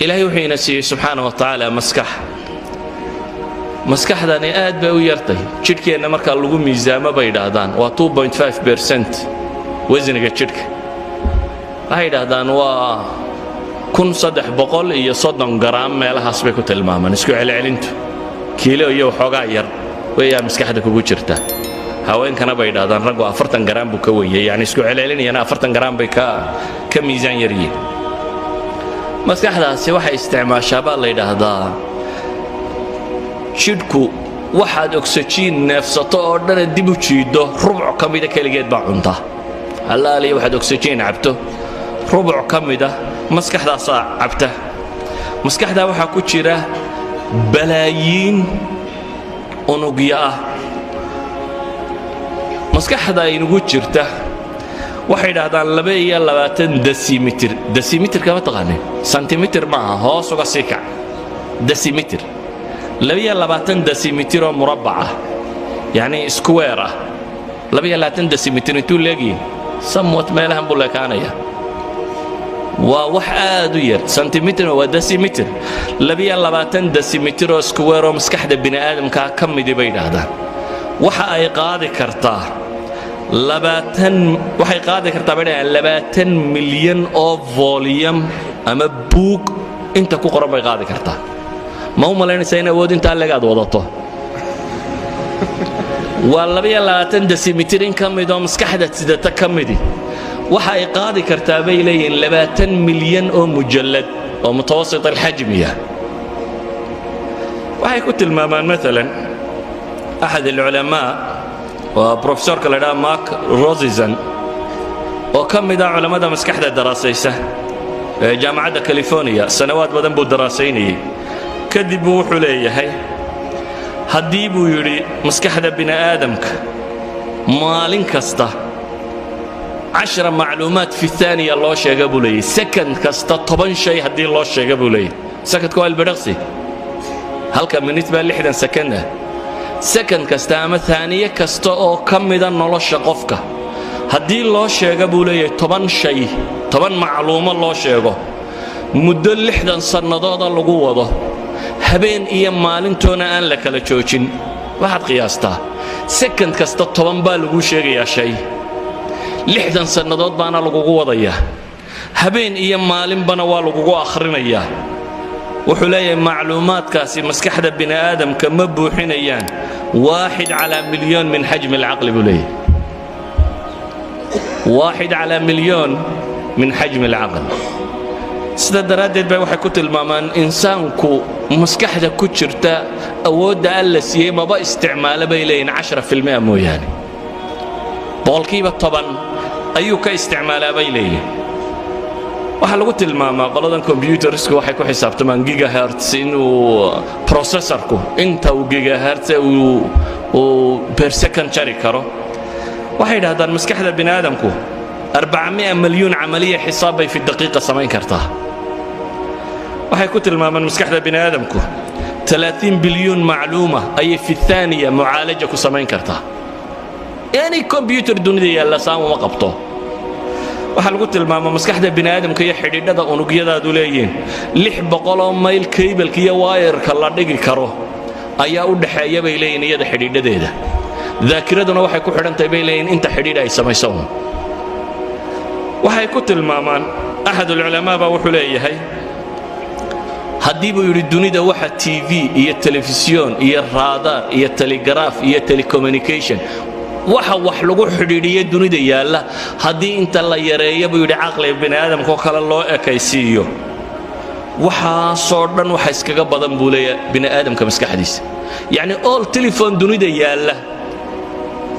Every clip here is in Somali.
إلهي وحينا سي سبحانه وتعالى maskaxdani aad bay u yartay jidhkeena marka lagu miisaamo bay yiraahdaan waa 2.5% wazniga jidhka waxay yiraahdaan waa 1330 gram meelahaas bay ku tilmaamaan isku celcelintu kiilo iyo waxoogaa yar weeyaa maskaxda kugu jirta haweenkana bay yiraahdaan raggu 40 gram buu ka weeyay yani isku celcelinayana 40 gram bay ka miisaan yariyeen maskaxdaasi waxay isticmaashaa baa la yiraahdaa jidhku waxaad oxygen neefsato oo dhan dib u jiido rubuc kamida kaligeed baa cunta halaaliya waxaad oxygen cabto rubuc kamida maskaxdaas cabta maskaxda waxa ku jira balaayiin unugya ah maskaxda inugu jirta waxay yiraahdaan 22 decimeter kama taqaanay centimeter ma hoos uga sii kac decimeter 22 decimeter مربعة يعني سكويرة 22 decimeter انتو لاقين somewhat مالهم بولا كانيا وواحد ير سنتيمتر وديسيمتر 22 decimeter سكويرة مسكحدة بني آدم كم دي بيد هذا waxa ay qaadi kartaa 20 milyan oo volume ama book inta ku qoran bay qaadi kartaa ما هو مالينيسا إن أود أنت على قاعد وضعته والله بيلا تندسيمترين كم يدوم مسكحدة تدت كم دي وحي قاضي كرتابي لين 20 مليون أو مجلد أو متوسط الحجم يا وحي كنت المامان مثلا أحد العلماء وبروفيسور كلا ماك روزيزن وكم يدا علماء دا مسكحدة دراسيسة جامعة كاليفورنيا سنوات بدن بو دراسيني كذب وحليه هديب يري مسكحة بني آدمك مالين كستا 10 معلومات في الثانية الله شيء قبولي سكند كستا طبعا شيء هدي الله شيء قبولي سكت كوال برقصي هل كان من نتبع لحدا سكنه سكند كستا أما ثانية كستا أو كم إذا الله شقفك هدي الله شيء قبولي طبعا شيء طبعا معلومة الله شيء مدة لحدا صنادات الله قوة habeen iyo maalintoona aan la kala joojin waxaad qiyaastaa second kasta 10 baa lagu sheegayaa shay 60 sanadood baana lagu wadayaa habeen iyo maalinbana waa lagu akhrinayaa wuxuu leeyahay macluumaadkaasi maskaxda bini aadamka ma buuxinayaan 1 على مليون من حجم العقل بولي 1 على مليون من حجم العقل sida daradeed bay waxa ku tilmaamaan insaanku maskaxda ku jirta awoodda alla siiyay maba isticmaalo bay leeyin 10% mooyaan boqolkiiba 10 ayuu ka isticmaalaa bay leeyin waxa lagu tilmaamaa qoladan computersku waxay ku xisaabtamaan gigahertz inuu processorku inta uu gigahertz uu per second jari karo waxay yiraahdaan maskaxda bini aadamku 400 مليون عملية حسابي في الدقيقة سمين كرتها waxay ku tilmaamaan maskaxda bini aadamku 30 bilyan macluuma ay fi thaniya mu'aalaja ku sameyn kartaa yani computer dunida yalla saamo ma qabto waxa lagu tilmaamaa maskaxda bini aadamka iyo xidhiidhada unugyadaadu leeyeen 600 mayl cable iyo wire-ka la dhigi karo ayaa u dhaxeeya bay leeyeen iyada xidhiidhadeeda dhaakiraduna waxay ku xidhantahay bay leeyeen inta xidhiidh ay samayso waxay ku tilmaamaan ahad ulama ba wuxuu leeyahay hadii buu yiri dunida waxa TV iyo telefisyon iyo radar iyo telegraph iyo telecommunication waxa wax lagu xidhiidhiyo dunida yaala hadii inta la yareeyo buu yiri aqliga bini aadamka kala loo ekaysiiyo waxa soo dhan waxa iskaga badan buu leeyahay bini aadamka maskaxdiisa yani all telephone dunida yaala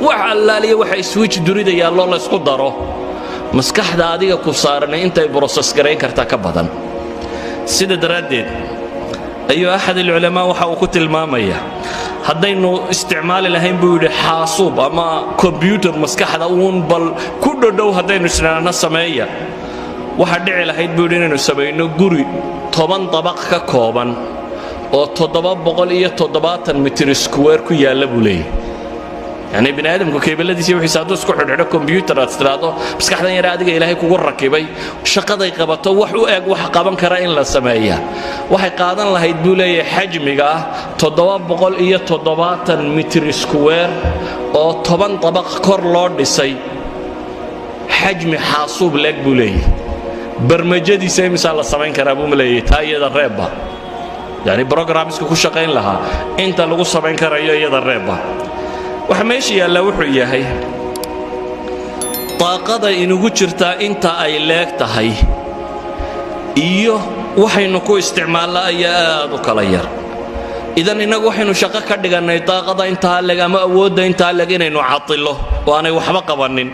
waxa allaaliyo waxa switch dunida yaalo la isku daro maskaxda adiga ku saaran intay process gareyn kartaa ka badan sida daradeed ayu ahad ulama waxa uu ku tilmaamaya hadaynu isticmaali lahayn buu yiri xaasuub ama computer maskaxda uun bal ku dhow hadaynu isnaana sameeya waxa dhici lahayd buu yiri inaynu sameeyno guri 10 dabaq ka kooban oo 770 mitir square ku yaala buu leeyahay يعني بني آدمku keebeladiisa wixii saadu isku xidhxidho computer aad tiraado maskaxdan yar adiga ilaahay kugu rakibay shaqaday qabato wax u eeg wax qaban kara in la sameeyaa waxay qaadan lahayd buu leeyahay xajmiga 770 mitir square oo 10 dabaq kor loo dhisay xajmi xaasuub leeg buu leeyahay barnaamijyadiisa imisa la samayn karaa buu leeyahay taayada reeba يعني برنامجku ku shaqayn lahaa inta lagu samayn karayo iyada reeba waxa meeshii yaalla wuxuu yahay طاقada inugu jirta inta ay leeg tahay iyo waxaynu ku isticmaalnaa ayaa aad u kala yar idan inagu waxaynu shaqo ka dhiganay طاقada inta leeg ama awoodda inta leeg inaynu caatilo oo aanay waxba qabanin